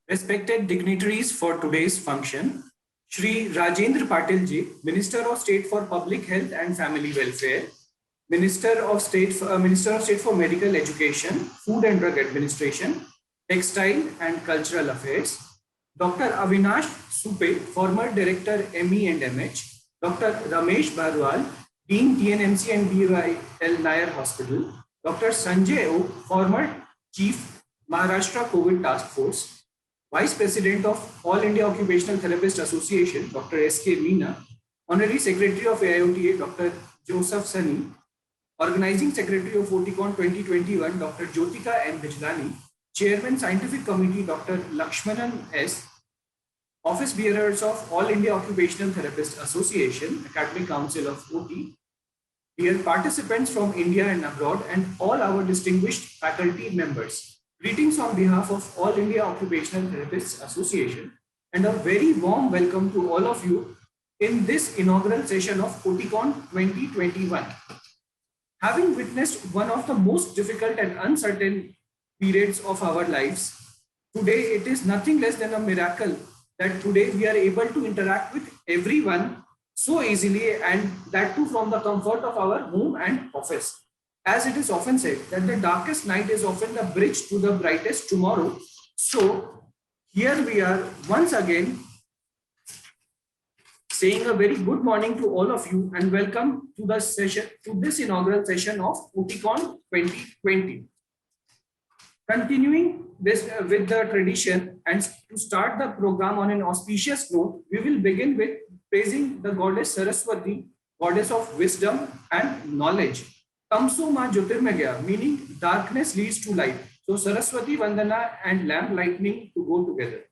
Respected dignitaries for today's function, Shri Rajendra Patil ji, Minister of State for Public Health and Family Welfare, Minister of State for Medical Education, Food and Drug Administration, Textile and Cultural Affairs, Dr. Avinash Supe, former Director ME and MH, Dr. Ramesh Barwal, Dean TNMC and BYL Nair Hospital, Dr. Sanjay O, former Chief Maharashtra COVID Task Force, Vice President of All India Occupational Therapist Association, Dr. S.K. Meena, Honorary Secretary of AIOTA, Dr. Joseph Sani, Organizing Secretary of OTICON 2021, Dr. Jyotika N. Bijlani, Chairman Scientific Committee, Dr. Lakshmanan S., Office Bearers of All India Occupational Therapist Association, Academic Council of OT, dear participants from India and abroad, and all our distinguished faculty members. Greetings on behalf of All India Occupational Therapists Association, and a very warm welcome to all of you in this inaugural session of OTICON 2021. Having witnessed one of the most difficult and uncertain periods of our lives, today it is nothing less than a miracle that today we are able to interact with everyone so easily, and that too from the comfort of our home and office. As it is often said that the darkest night is often the bridge to the brightest tomorrow. So here we are once again saying a very good morning to all of you and welcome to the session, to this inaugural session of OTICON 2020. Continuing this with the tradition, and to start the program on an auspicious note, we will begin with praising the goddess Saraswati, goddess of wisdom and knowledge. Tamso ma Jyotirmaya, meaning darkness leads to light. So Saraswati Vandana and lamp lightning to go together.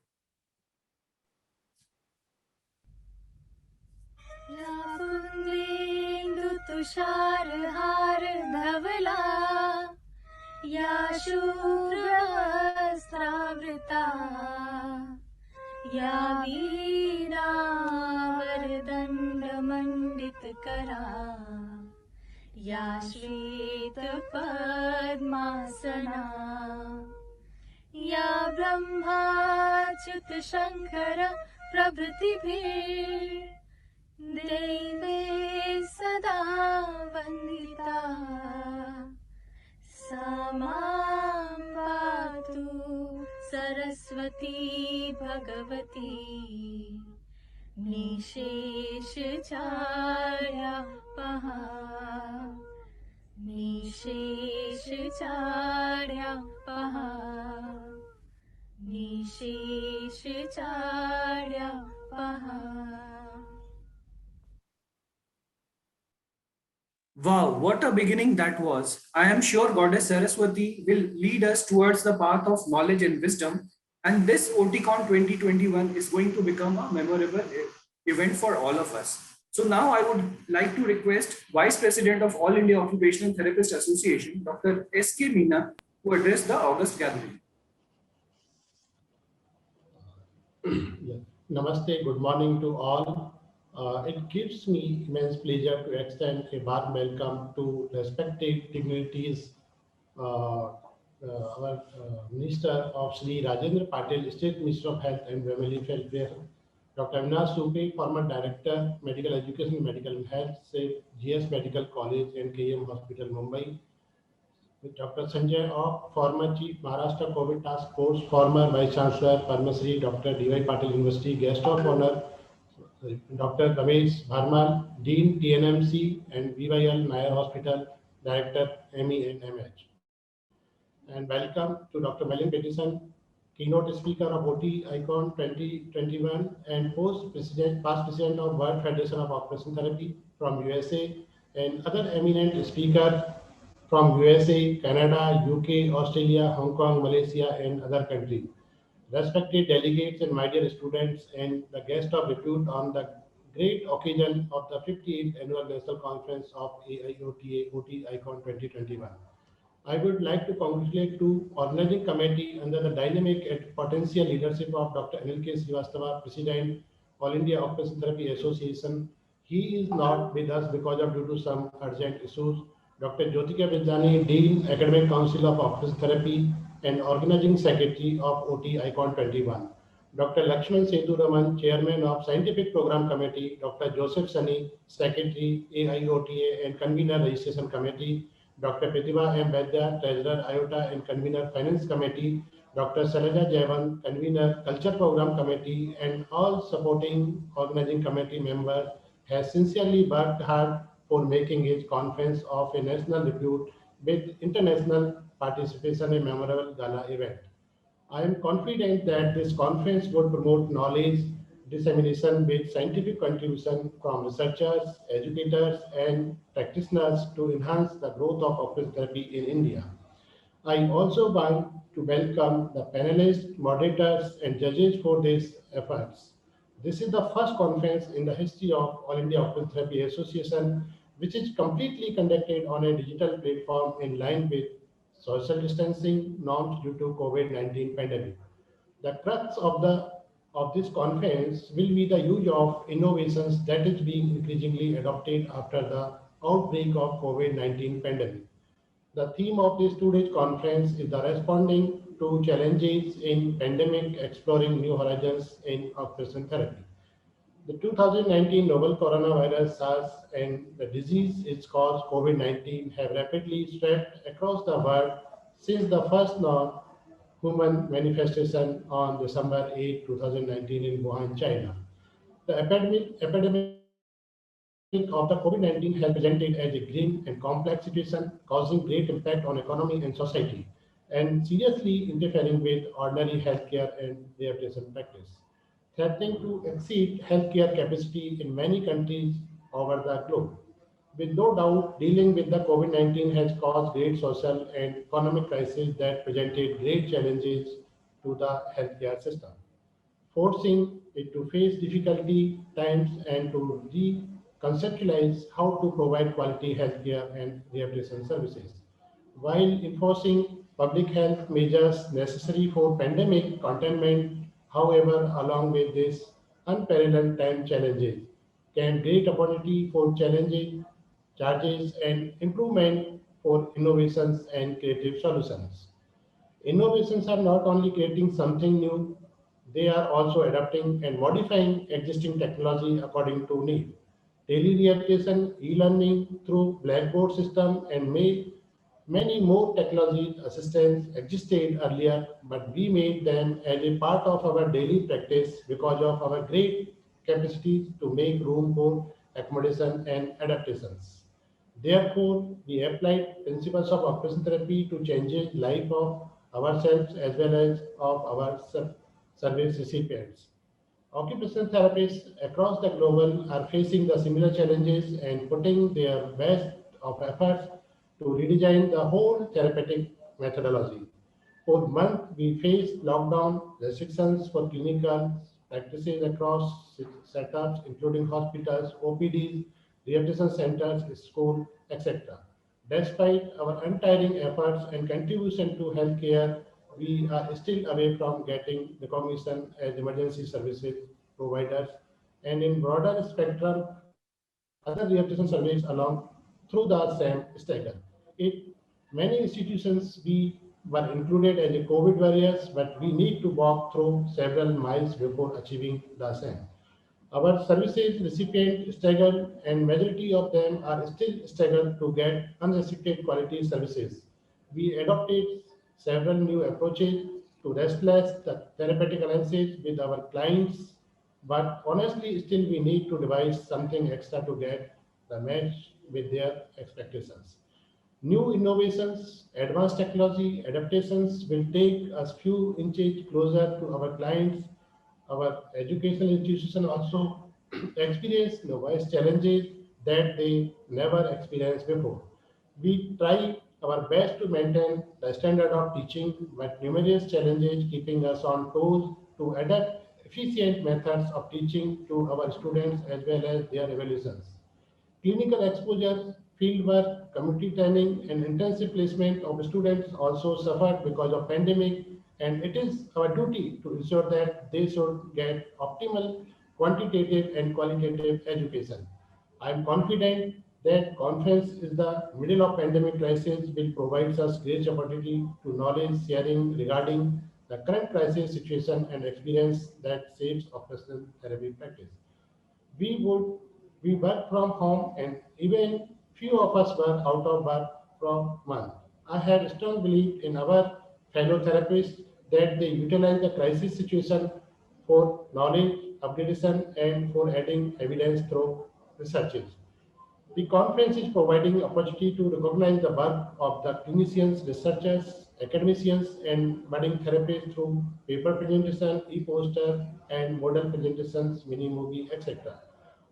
या शुभ्रवस्त्रावृता या वीणावरदण्डमण्डितकरा या श्वेतपद्मासना या ब्रह्माच्युतशङ्कर प्रभृतिभिर्देवे सदा वन्दिता सा मां पातु Saraswati Bhagwati निशेषचार्यापः निशेषचार्यापः निशेषचार्यापः. Wow, what a beginning that was. I am sure Goddess Saraswati will lead us towards the path of knowledge and wisdom, and this OTICON 2021 is going to become a memorable event for all of us. So now I would like to request Vice President of All India Occupational Therapist Association, Dr. S.K. Meena, to address the August gathering. Namaste, good morning to all. It gives me immense pleasure to extend a warm welcome to respected dignitaries, our Minister of Shri Rajendra Patil, State Minister of Health and Family Welfare, Dr. Avinash Supe, former Director, Medical Education, Medical Health, GS Medical College and KM Hospital, Mumbai, Dr. Sanjay O, former Chief Maharashtra COVID Task Force, former Vice Chancellor, Padma Shri Dr. D.Y. Patil University, Guest of Honor, Dr. Ramesh Ahmad, Dean TNMC and BYL Nair Hospital, Director ME and MH. And welcome to Dr. Malin Peterson, Keynote Speaker of OTICON 2021 and past President of World Federation of Occupational Therapy from USA, and other eminent speakers from USA, Canada, UK, Australia, Hong Kong, Malaysia, and other countries. Respected delegates and my dear students and the guest of repute on the great occasion of the 58th Annual National Conference of AIOTA OTICON 2021. I would like to congratulate to organizing committee under the dynamic and potential leadership of Dr. Anil K. Srivastava, President, All India Occupational Therapy Association. He is not with us because of due to some urgent issues. Dr. Jyotika Bijlani, Dean, Academic Council of Occupational Therapy, and Organizing Secretary of OT ICON 21. Dr. Lakshman Sethuraman, Chairman of Scientific Program Committee, Dr. Joseph Sani, Secretary, AIOTA and Convener Registration Committee, Dr. Pratibha M. Vaidya, Treasurer, IOTA and Convener Finance Committee, Dr. Salaja Javan, Convener Culture Program Committee, and all supporting organizing committee members has sincerely worked hard for making his conference of a national repute with international participation a memorable gala event. I am confident that this conference would promote knowledge dissemination with scientific contribution from researchers, educators, and practitioners to enhance the growth of occupational therapy in India. I also want to welcome the panelists, moderators, and judges for these efforts. This is the first conference in the history of All India Occupational Therapy Association which is completely conducted on a digital platform in line with social distancing norms due to COVID-19 pandemic. The crux of this conference will be the use of innovations that is being increasingly adopted after the outbreak of COVID-19 pandemic. The theme of this today's conference is the responding to challenges in pandemic, exploring new horizons in occupational therapy. The 2019 novel coronavirus SARS and the disease its cause COVID-19 have rapidly spread across the world since the first non-human manifestation on December 8, 2019 in Wuhan, China. The epidemic of the COVID-19 has presented as a grim and complex situation, causing great impact on economy and society, and seriously interfering with ordinary healthcare and rehabilitation practice, threatening to exceed healthcare capacity in many countries over the globe. With no doubt, dealing with the COVID-19 has caused great social and economic crises that presented great challenges to the healthcare system, forcing it to face difficulty times and to reconceptualize how to provide quality healthcare and rehabilitation services, while enforcing public health measures necessary for pandemic containment. However, along with this unparalleled time challenges came great opportunity for challenging charges and improvement for innovations and creative solutions. Innovations are not only creating something new, they are also adapting and modifying existing technology according to need. Daily rehabilitation, e-learning through blackboard system, and many more technology assistants existed earlier, but we made them as a part of our daily practice because of our great capacity to make room for accommodation and adaptations. Therefore, we applied principles of occupational therapy to change the life of ourselves as well as of our service recipients. Occupational therapists across the globe are facing the similar challenges and putting their best of efforts to redesign the whole therapeutic methodology. For months, we faced lockdown restrictions for clinical practices across setups, including hospitals, OPDs, rehabilitation centers, schools, etc. Despite our untiring efforts and contribution to healthcare, we are still away from getting recognition as emergency services providers, and in broader spectrum, other rehabilitation services along through the same stagger. It many institutions we were included as a COVID warriors, but we need to walk through several miles before achieving the same. Our services recipient struggle and majority of them are still struggle to get unrestricted quality services. We adopted several new approaches to restless the therapeutic alliances with our clients, but honestly still we need to devise something extra to get the match with their expectations. New innovations, advanced technology, adaptations will take us few inches closer to our clients. Our educational institutions also experience novice challenges that they never experienced before. We try our best to maintain the standard of teaching, but numerous challenges keeping us on toes to adapt efficient methods of teaching to our students as well as their evaluations. Clinical exposure, fieldwork, community training, and intensive placement of students also suffered because of pandemic, and it is our duty to ensure that they should get optimal quantitative and qualitative education. I am confident that conference is the middle of pandemic crisis will provide us great opportunity to knowledge sharing regarding the current crisis situation and experience that shapes occupational therapy practice. We would we work from home and even few of us were out of work from month. I had strong belief in our fellow therapists that they utilize the crisis situation for knowledge upgradation and for adding evidence through researches. The conference is providing opportunity to recognize the work of the clinicians, researchers, academicians, and budding therapists through paper presentation, e-poster, and model presentations, mini movie, etc.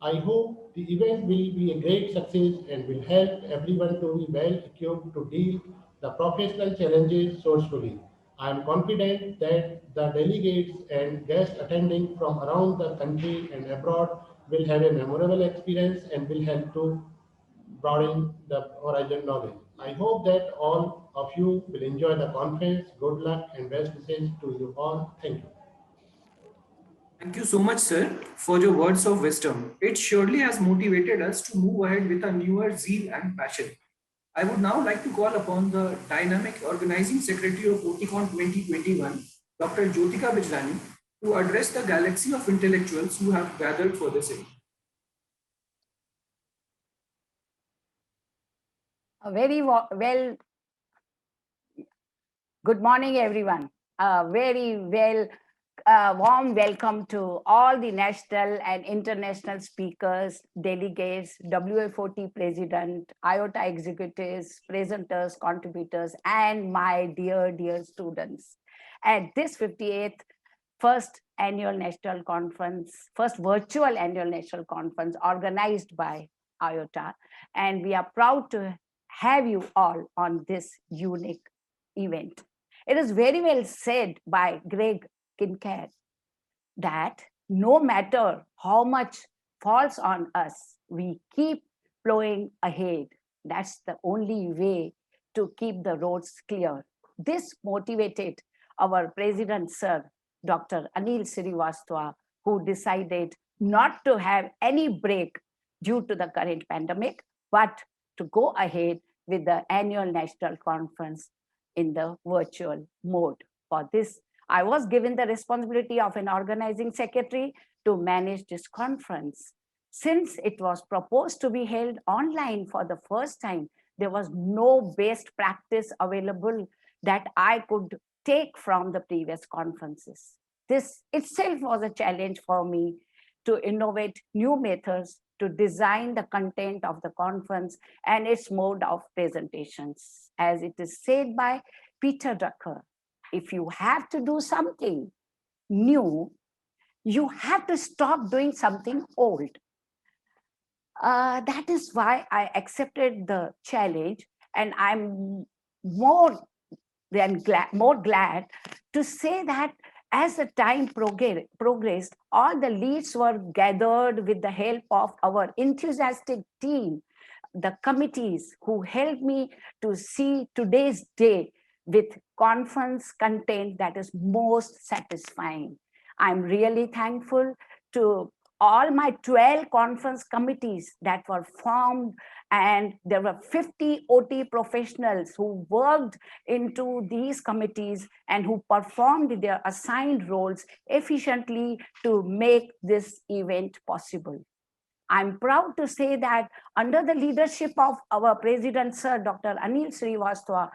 I hope the event will be a great success and will help everyone to be well equipped to deal the professional challenges sourcefully. I am confident that the delegates and guests attending from around the country and abroad will have a memorable experience and will help to broaden the horizon knowledge. I hope that all of you will enjoy the conference. Good luck and best wishes to you all. Thank you. Thank you so much, sir, for your words of wisdom. It surely has motivated us to move ahead with a newer zeal and passion. I would now like to call upon the dynamic organizing secretary of OTICON 2021, Dr. Jyotika Bijlani, to address the galaxy of intellectuals who have gathered for this event. Well, good morning, everyone. Warm welcome to all the national and international speakers, delegates, WFOT president, AIOTA executives, presenters, contributors, and my dear students. At this 58th first annual national conference, first virtual annual national conference organized by AIOTA, and we are proud to have you all on this unique event. It is very well said by Greg Kincaid that no matter how much falls on us, we keep plowing ahead. That's the only way to keep the roads clear. This motivated our President, Sir, Dr. Anil Srivastava, who decided not to have any break due to the current pandemic, but to go ahead with the annual national conference in the virtual mode. For this, I was given the responsibility of an organizing secretary to manage this conference. Since it was proposed to be held online for the first time, there was no best practice available that I could take from the previous conferences. This itself was a challenge for me to innovate new methods to design the content of the conference and its mode of presentations. As it is said by Peter Drucker, if you have to do something new, you have to stop doing something old. That is why I accepted the challenge, and I'm more glad to say that as the time progressed, all the leads were gathered with the help of our enthusiastic team, the committees who helped me to see today's day with conference content that is most satisfying. I'm really thankful to all my 12 conference committees that were formed, and there were 50 OT professionals who worked into these committees and who performed their assigned roles efficiently to make this event possible. I'm proud to say that under the leadership of our President, Sir Dr. Anil Srivastava,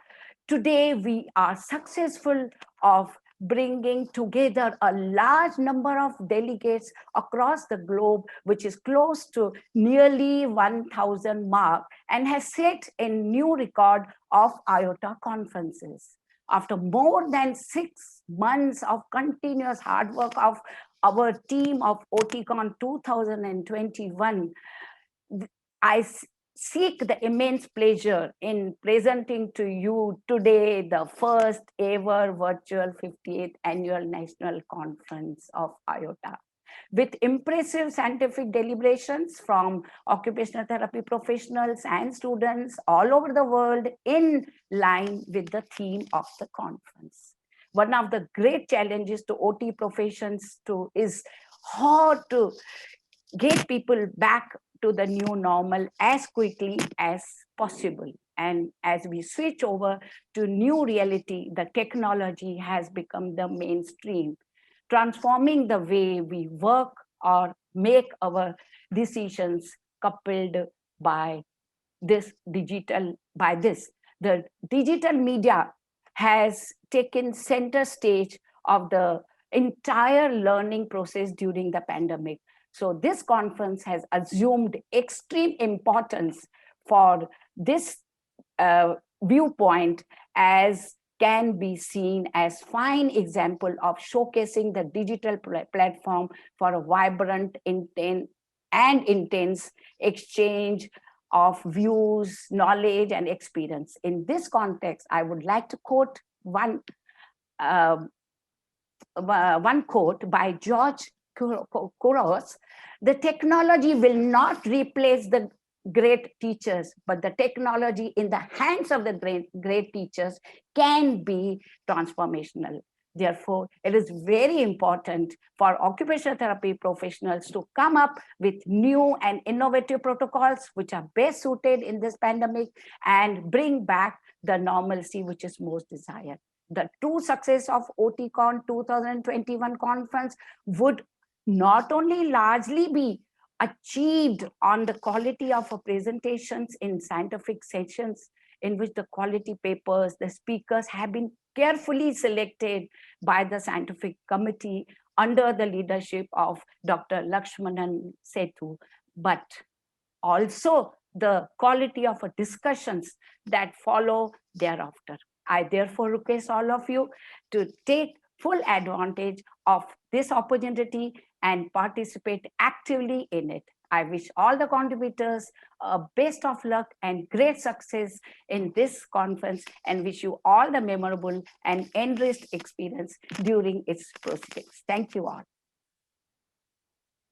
today we are successful of bringing together a large number of delegates across the globe, which is close to nearly 1,000 mark and has set a new record of AIOTA conferences. After more than 6 months of continuous hard work of our team of OTICON 2021, I seek the immense pleasure in presenting to you today the first ever virtual 58th annual national conference of AIOTA. With impressive scientific deliberations from occupational therapy professionals and students all over the world in line with the theme of the conference. One of the great challenges to OT professions is how to get people back to the new normal as quickly as possible. And as we switch over to new reality, the technology has become the mainstream, transforming the way we work or make our decisions, coupled by this the digital media has taken center stage of the entire learning process during the pandemic. So this conference has assumed extreme importance for this viewpoint, as can be seen as fine example of showcasing the digital platform for a vibrant, intense exchange of views, knowledge, and experience. In this context, I would like to quote one quote by George Couros: "The technology will not replace the great teachers, but the technology in the hands of the great teachers can be transformational." Therefore, it is very important for occupational therapy professionals to come up with new and innovative protocols which are best suited in this pandemic and bring back the normalcy which is most desired. The true success of OTICON 2021 conference would not only largely be achieved on the quality of presentations in scientific sessions, in which the quality papers, the speakers have been carefully selected by the scientific committee under the leadership of Dr. Lakshmanan Sethu, but also the quality of discussions that follow thereafter. I therefore request all of you to take full advantage of this opportunity and participate actively in it. I wish all the contributors best of luck and great success in this conference, and wish you all the memorable and enriched experience during its proceedings. Thank you all.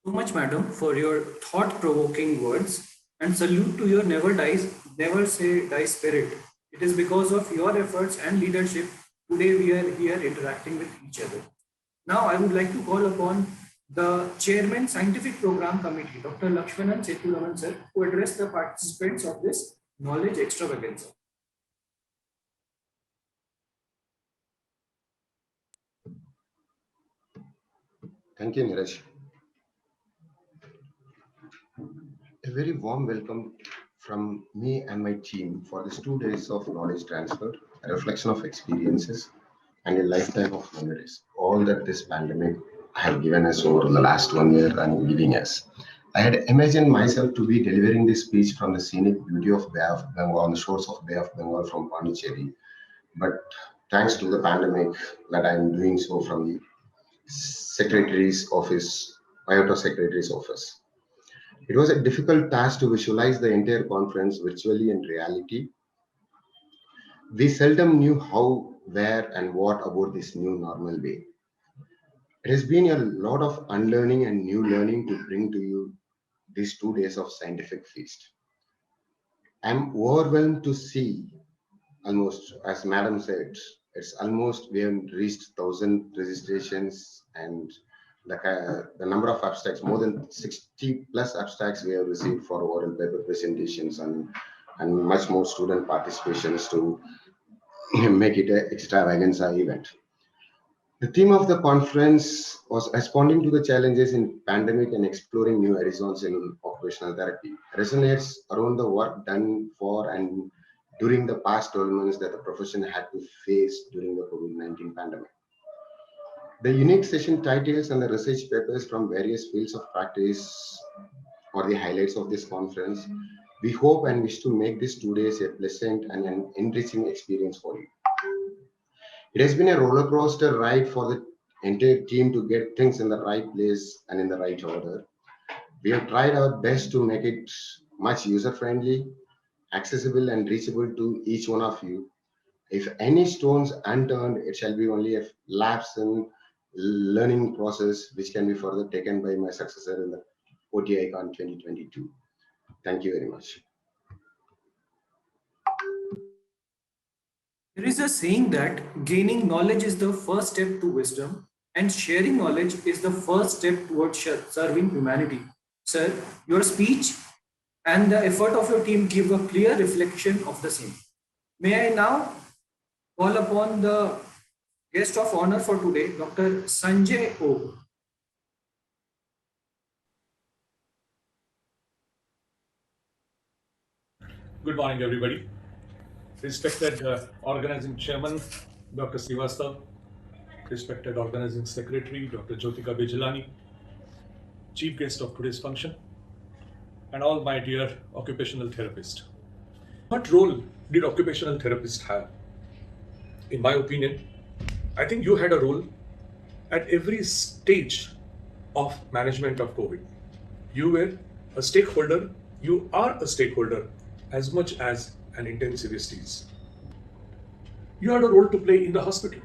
So much, madam, for your thought-provoking words, and salute to your never say die spirit. It is because of your efforts and leadership today we are here interacting with each other. Now I would like to call upon the Chairman Scientific Program Committee, Dr. Lakshmanan Sethu sir, to address the participants of this knowledge extravaganza. Thank you, Neeraj. A very warm welcome from me and my team for these 2 days of knowledge transfer, a reflection of experiences, and a lifetime of memories. All that this pandemic have given us over the last 1 year and giving us. I had imagined myself to be delivering this speech from the scenic beauty of Bay of Bengal, on the shores of Bay of Bengal from Pondicherry. But thanks to the pandemic, that I am doing so from the Secretary's office, AIOTA Secretary's office. It was a difficult task to visualize the entire conference virtually in reality. We seldom knew how, where, and what about this new normal way. It has been a lot of unlearning and new learning to bring to you these 2 days of scientific feast. I'm overwhelmed to see almost, as Madam said, it's almost, we have reached 1,000 registrations, and the number of abstracts, more than 60 plus abstracts we have received for oral paper presentations, and much more student participations to make it an extravaganza event. The theme of the conference was responding to the challenges in pandemic and exploring new horizons in occupational therapy. Resonates around the work done for and during the past 12 months that the profession had to face during the COVID-19 pandemic. The unique session titles and the research papers from various fields of practice are the highlights of this conference. We hope and wish to make these 2 days a pleasant and an enriching experience for you. It has been a roller coaster ride for the entire team to get things in the right place and in the right order. We have tried our best to make it much user-friendly, accessible, and reachable to each one of you. If any stones unturned, it shall be only a lapse in learning process, which can be further taken by my successor in the OTICON 2022. Thank you very much. There is a saying that gaining knowledge is the first step to wisdom, and sharing knowledge is the first step towards serving humanity. Sir, your speech and the effort of your team give a clear reflection of the same. May I now call upon the guest of honor for today, Dr. Sanjay O. Good morning, everybody. Respected organizing chairman, Dr. Srivastav, respected organizing secretary, Dr. Jyotika Bijlani, chief guest of today's function, and all my dear occupational therapists. What role did occupational therapists have? In my opinion, I think you had a role at every stage of management of COVID. You were a stakeholder, you are a stakeholder as much as an intensivist is. You had a role to play in the hospital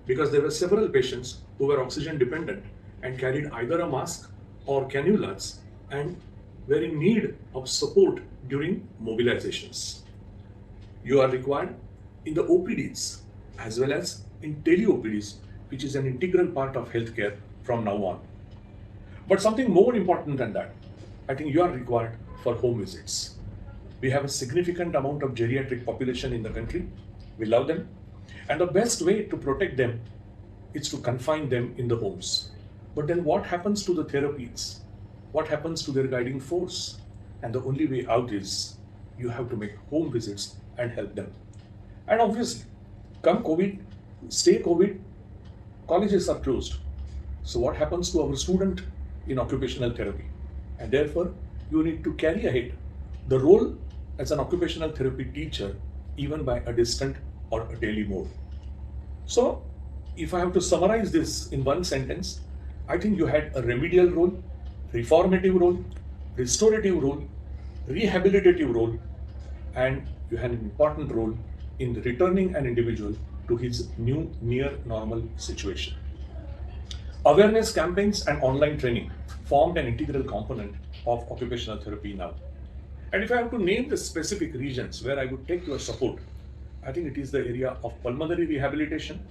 because there were several patients who were oxygen dependent and carried either a mask or cannulas and were in need of support during mobilizations. You are required in the OPDs as well as in tele-OPDs, which is an integral part of healthcare from now on. But something more important than that, I think you are required for home visits. We have a significant amount of geriatric population in the country. We love them. And the best way to protect them is to confine them in the homes. But then what happens to the therapies? What happens to their guiding force? And the only way out is you have to make home visits and help them. And obviously, come COVID, stay COVID, colleges are closed. So what happens to our student in occupational therapy? And therefore, you need to carry ahead the role as an occupational therapy teacher, even by a distant or a daily mode. So, if I have to summarize this in one sentence, I think you had a remedial role, reformative role, restorative role, rehabilitative role, and you had an important role in returning an individual to his new near normal situation. Awareness campaigns and online training formed an integral component of occupational therapy now. And if I have to name the specific regions where I would take your support, I think it is the area of pulmonary rehabilitation,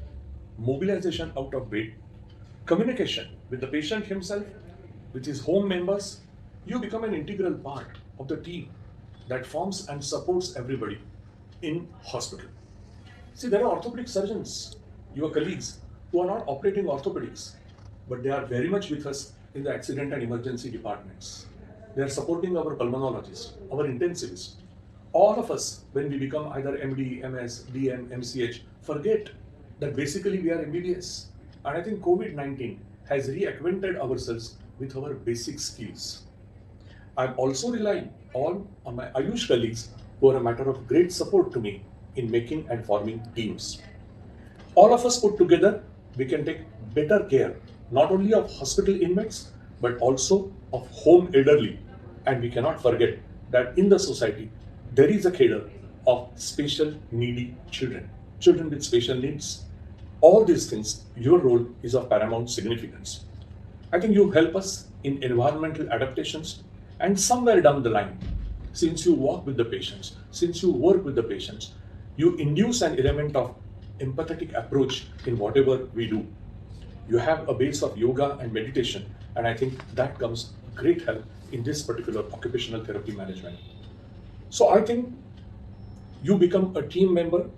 mobilization out of bed, communication with the patient himself, with his home members. You become an integral part of the team that forms and supports everybody in hospital. See, there are orthopedic surgeons, your colleagues, who are not operating orthopedics, but they are very much with us in the accident and emergency departments. They are supporting our pulmonologists, our intensivists. All of us, when we become either MD, MS, DM, MCH, forget that basically we are MBBS. And I think COVID-19 has reacquainted ourselves with our basic skills. I'm also relying on my Ayush colleagues who are a matter of great support to me in making and forming teams. All of us put together, we can take better care, not only of hospital inmates, but also of home elderly. And we cannot forget that in the society, there is a cadre of special needy children, children with special needs. All these things, your role is of paramount significance. I think you help us in environmental adaptations, and somewhere down the line, since you walk with the patients, since you work with the patients, you induce an element of empathetic approach in whatever we do. You have a base of yoga and meditation, and I think that comes great help in this particular occupational therapy management. So I think you become a team member,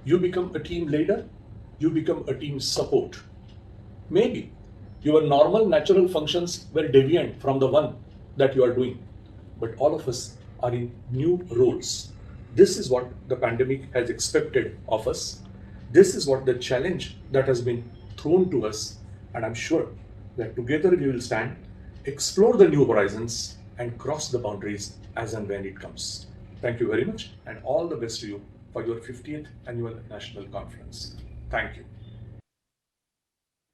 you become a team leader, you become a team support. Maybe your normal natural functions were deviant from the one that you are doing, but all of us are in new roles. This is what the pandemic has expected of us. This is what the challenge that has been thrown to us, and I'm sure that together we will stand, explore the new horizons, and cross the boundaries as and when it comes. Thank you very much, and all the best to you for your 50th Annual National Conference. Thank you.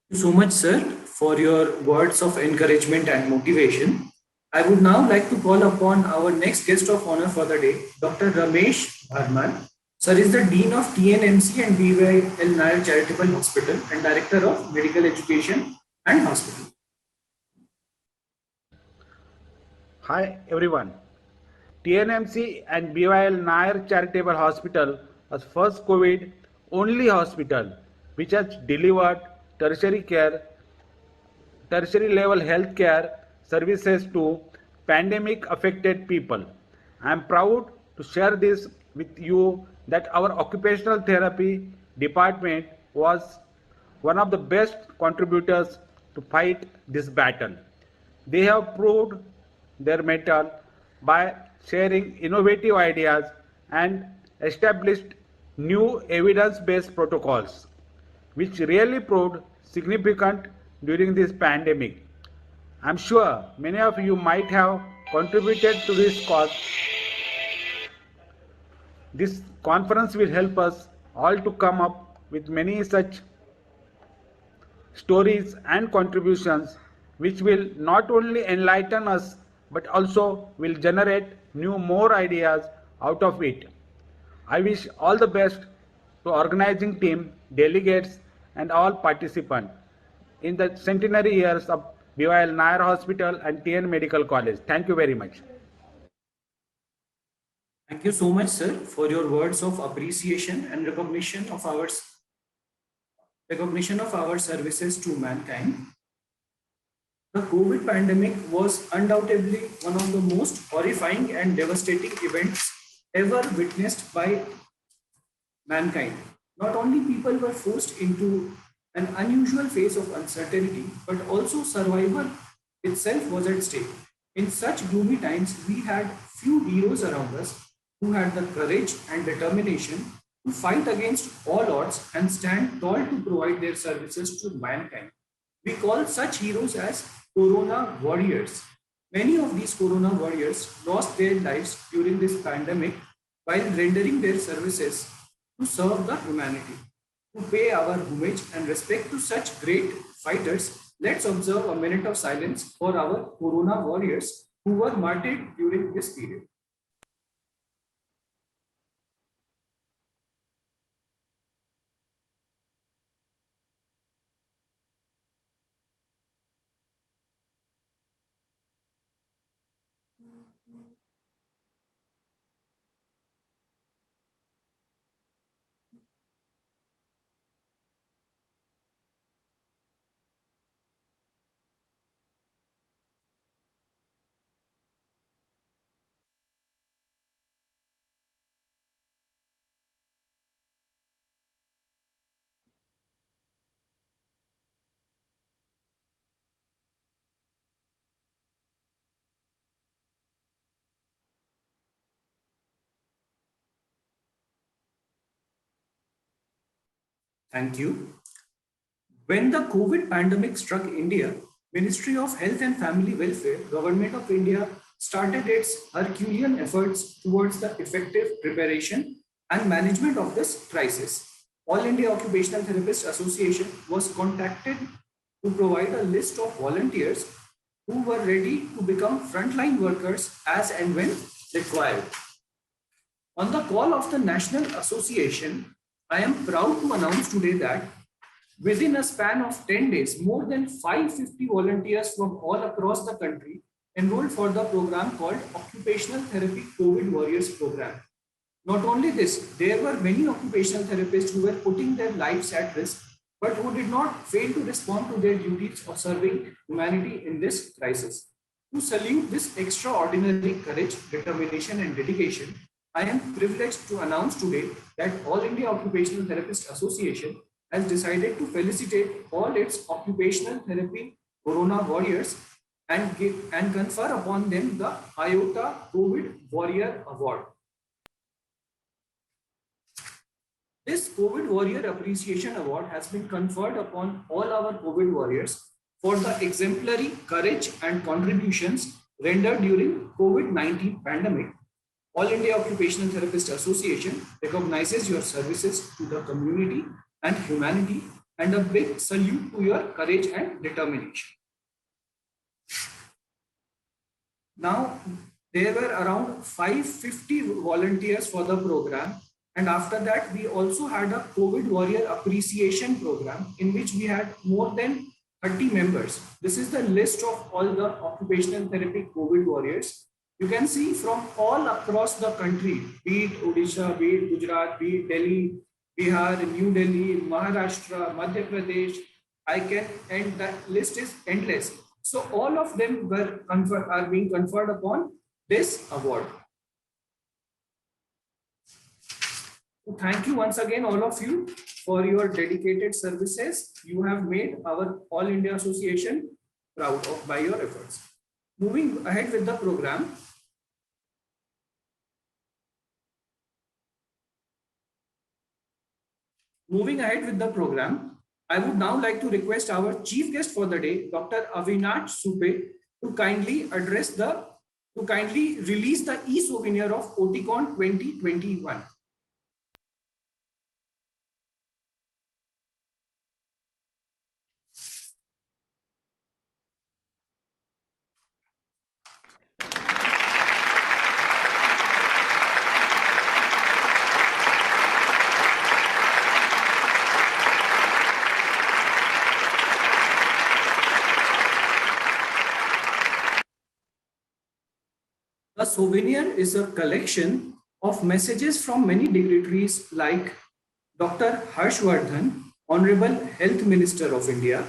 Thank you so much, sir, for your words of encouragement and motivation. I would now like to call upon our next guest of honor for the day, Dr. Ramesh Ahmad. Sir is the Dean of TNMC and BYL Nair Charitable Hospital and Director of Medical Education and Hospital. Hi everyone. TNMC and BYL Nair Charitable Hospital was first COVID only hospital which has delivered tertiary level health care services to pandemic affected people. I am proud to share this with you that our occupational therapy department was one of the best contributors to fight this battle. They have proved their mettle by sharing innovative ideas and established new evidence-based protocols, which really proved significant during this pandemic. I'm sure many of you might have contributed to this cause. This conference will help us all to come up with many such stories and contributions which will not only enlighten us but also will generate new more ideas out of it. I wish all the best to organizing team, delegates and all participants in the centenary years of BYL Nair Hospital and TN Medical College. Thank you very much. Thank you so much, sir, for your words of appreciation and recognition of our services to mankind. The COVID pandemic was undoubtedly one of the most horrifying and devastating events ever witnessed by mankind. Not only people were forced into an unusual phase of uncertainty, but also survival itself was at stake. In such gloomy times, we had few heroes around us who had the courage and determination to fight against all odds and stand tall to provide their services to mankind. We call such heroes as Corona warriors. Many of these Corona warriors lost their lives during this pandemic while rendering their services to serve the humanity. To pay our homage and respect to such great fighters, let's observe a minute of silence for our Corona warriors who were martyred during this period. Thank you. When the COVID pandemic struck India, Ministry of Health and Family Welfare, Government of India started its Herculean efforts towards the effective preparation and management of this crisis. All India Occupational Therapists Association was contacted to provide a list of volunteers who were ready to become frontline workers as and when required. On the call of the National Association, I am proud to announce today that within a span of 10 days, more than 550 volunteers from all across the country enrolled for the program called Occupational Therapy COVID Warriors Program. Not only this, there were many occupational therapists who were putting their lives at risk, but who did not fail to respond to their duties of serving humanity in this crisis. To salute this extraordinary courage, determination, and dedication, I am privileged to announce today that All India Occupational Therapist Association has decided to felicitate all its occupational therapy Corona warriors and confer upon them the AIOTA COVID Warrior Award. This COVID Warrior Appreciation Award has been conferred upon all our COVID warriors for the exemplary courage and contributions rendered during COVID-19 pandemic. All India Occupational Therapist Association recognizes your services to the community and humanity, and a big salute to your courage and determination. Now, there were around 550 volunteers for the program, and after that, we also had a COVID Warrior Appreciation Program in which we had more than 30 members. This is the list of all the occupational therapy COVID warriors. You can see from all across the country, be it Odisha, be it Gujarat, be it Delhi, Bihar, New Delhi, Maharashtra, Madhya Pradesh, and that list is endless. So all of them are being conferred upon this award. to thank you once again, all of you, for your dedicated services. You have made our All India Association proud of by your efforts. Moving ahead with the program. Moving ahead with the program, I would now like to request our chief guest for the day, Dr. Avinash Supe, to kindly release the e-souvenir of OTICON 2021. The souvenir is a collection of messages from many dignitaries like Dr. Harshvardhan, Honorable Health Minister of India,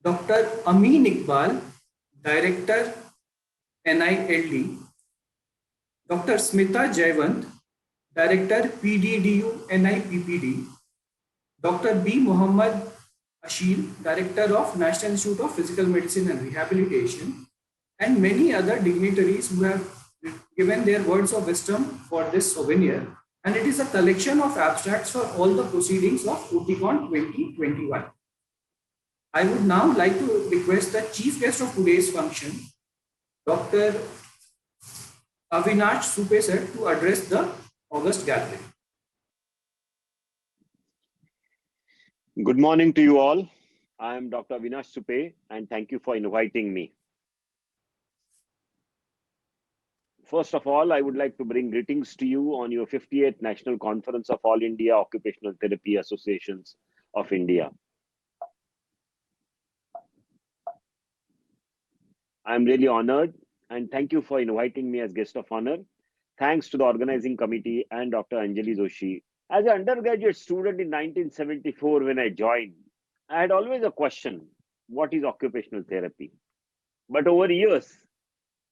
Dr. Amin Iqbal, Director NILD, Dr. Smita Jayawant, Director PDDU NIPPD, Dr. B. Muhammad Ashil, Director of National Institute of Physical Medicine and Rehabilitation, and many other dignitaries who have given their words of wisdom for this souvenir. And it is a collection of abstracts for all the proceedings of OTICON 2021. I would now like to request the chief guest of today's function, Dr. Avinash Supe sir, to address the August gathering. Good morning to you all. I am Dr. Avinash Supe, and thank you for inviting me. First of all, I would like to bring greetings to you on your 58th National Conference of All India Occupational Therapy Associations of India. I am really honored, and thank you for inviting me as guest of honor. Thanks to the organizing committee and Dr. Anjali Joshi. As an undergraduate student in 1974, when I joined, I had always a question: what is occupational therapy? But over years,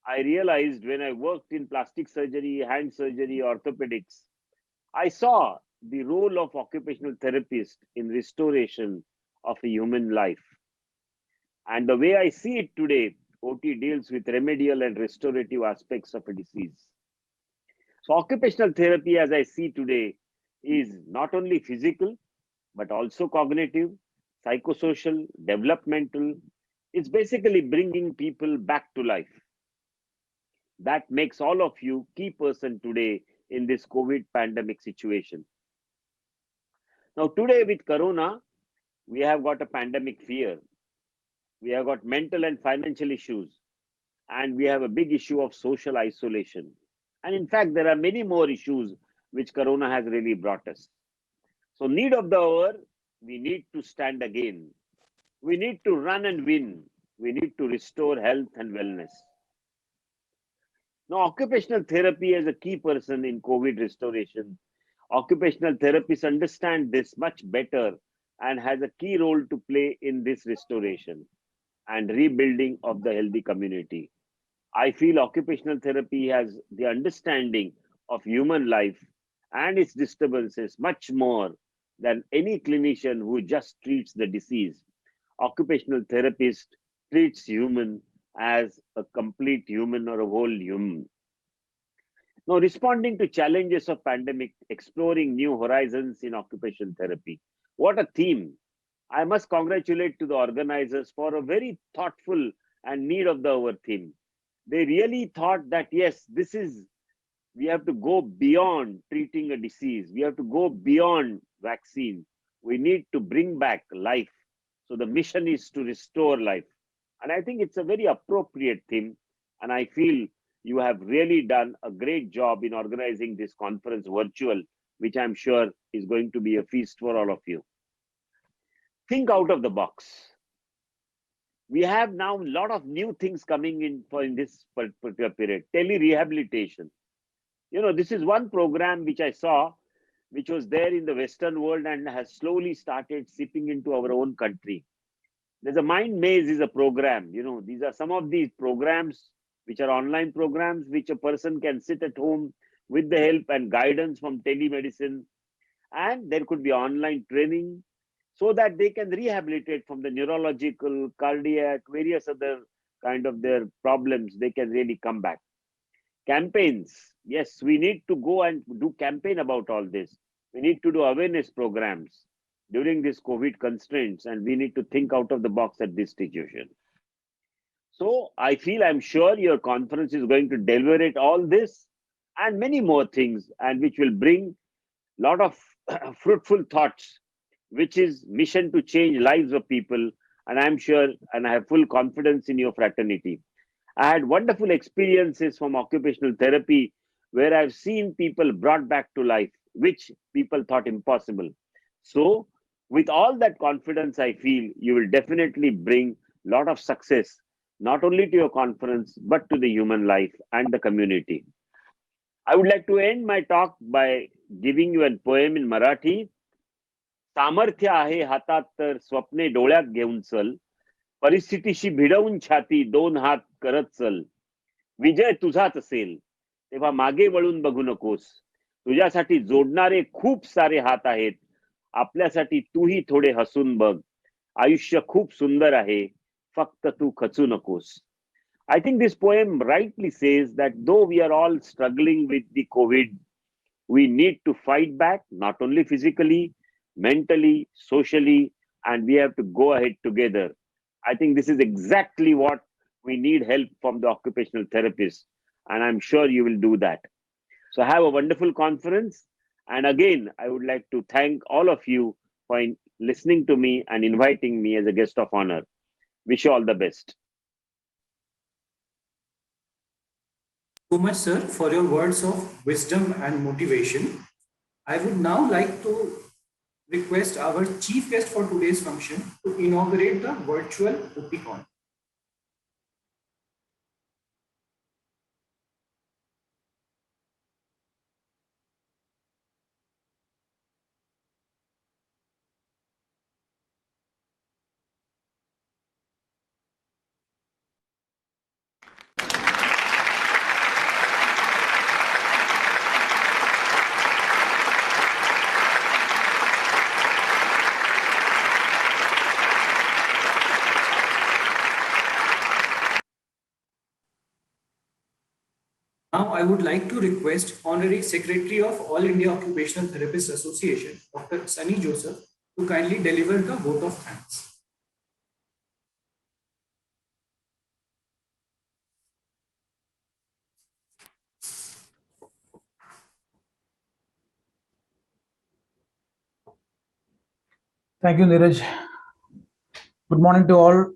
I realized when I worked in plastic surgery, hand surgery, orthopedics, I saw the role of occupational therapist in restoration of a human life. And the way I see it today, OT deals with remedial and restorative aspects of a disease. So occupational therapy, as I see today, is not only physical, but also cognitive, psychosocial, developmental. It's basically bringing people back to life. That makes all of you key person today in this COVID pandemic situation. Now today with Corona, we have got a pandemic fear. We have got mental and financial issues, and we have a big issue of social isolation. And in fact, there are many more issues which Corona has really brought us. So need of the hour, we need to stand again. We need to run and win. We need to restore health and wellness. Now, occupational therapy as a key person in COVID restoration, occupational therapists understand this much better and has a key role to play in this restoration and rebuilding of the healthy community. I feel occupational therapy has the understanding of human life and its disturbances much more than any clinician who just treats the disease. Occupational therapist treats human as a complete human or a whole human. Now, responding to challenges of pandemic, exploring new horizons in occupational therapy. What a theme. I must congratulate to the organizers for a very thoughtful and need of the hour theme. They really thought that, yes, we have to go beyond treating a disease. We have to go beyond vaccine. We need to bring back life. So the mission is to restore life. And I think it's a very appropriate theme. And I feel you have really done a great job in organizing this conference virtual, which I'm sure is going to be a feast for all of you. Think out of the box. We have now a lot of new things coming in this particular period. Tele-rehabilitation. You know, this is one program which I saw, which was there in the Western world and has slowly started seeping into our own country. There's a Mind Maze is a program. You know, these are some of these programs which are online programs which a person can sit at home with the help and guidance from telemedicine, and there could be online training so that they can rehabilitate from the neurological, cardiac, various other kind of their problems. They can really come back. Campaigns. Yes, we need to go and do campaign about all this. We need to do awareness programs during these COVID constraints, and we need to think out of the box at this situation. So I'm sure your conference is going to deliberate all this and many more things, and which will bring a lot of fruitful thoughts, which is mission to change lives of people. And I'm sure, and I have full confidence in your fraternity. I had wonderful experiences from occupational therapy where I've seen people brought back to life, which people thought impossible. So, with all that confidence, I feel you will definitely bring a lot of success, not only to your conference, but to the human life and the community. I would like to end my talk by giving you a poem in Marathi. सामर्थ्य आहे हातात तर स्वप्ने डोळ्यात घेऊन चल, परिस्थितीशी भिडवून छाती दोन हात करत चल, विजय तुझाच असेल तेव्हा मागे वळून बघू नकोस, तुझ्यासाठी जोडणारे खूप सारे हात आहेत, आपल्यासाठी तूही थोडे हसून बघ, आयुष्य खूप सुंदर आहे, फक्त तू खचू नकोस. I think this poem rightly says that though we are all struggling with the COVID, we need to fight back, not only physically, mentally, socially, and we have to go ahead together. I think this is exactly what we need help from the occupational therapists, and I'm sure you will do that. So have a wonderful conference. And again, I would like to thank all of you for listening to me and inviting me as a guest of honor. Wish you all the best. So much, sir, for your words of wisdom and motivation. I would now like to request our chief guest for today's function to inaugurate the Virtual OTICON. Now, I would like to request Honorary Secretary of All India Occupational Therapists Association, Dr. Sunny Joseph, to kindly deliver the vote of thanks. Thank you, Neeraj. Good morning to all.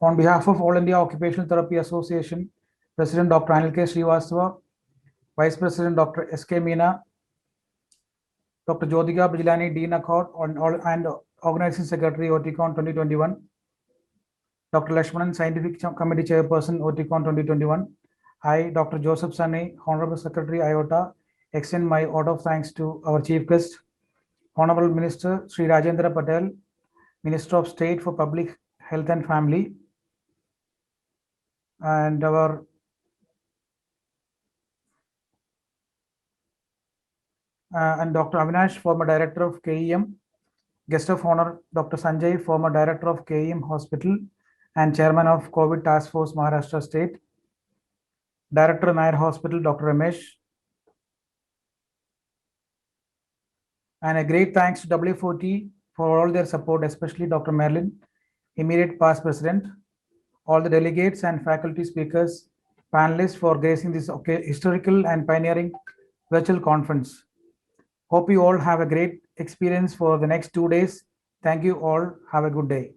On behalf of All India Occupational Therapy Association, President Dr. Anil K. Srivastava, Vice President Dr. S.K. Meena, Dr. Jyotika Bijlani, Dean Accord, and Organizing Secretary, OTICON 2021, Dr. Lakshmanan, Scientific Committee Chairperson, OTICON 2021, I, Dr. Joseph Sunny, Honorable Secretary, AIOTA, extend my vote of thanks to our Chief Guest, Honorable Minister Sri Rajendra Patel, Minister of State for Public Health and Family, and our and Dr. Avinash, former Director of KEM, Guest of Honor Dr. Sanjay, former Director of KEM Hospital and Chairman of COVID Task Force Maharashtra State, Director Nair Hospital Dr. Ramesh, and a great thanks to WFOT for all their support, especially Dr. Merlin, immediate past President, all the delegates and faculty speakers, panelists for gracing this historical and pioneering virtual conference. Hope you all have a great experience for the next 2 days. Thank you all. Have a good day.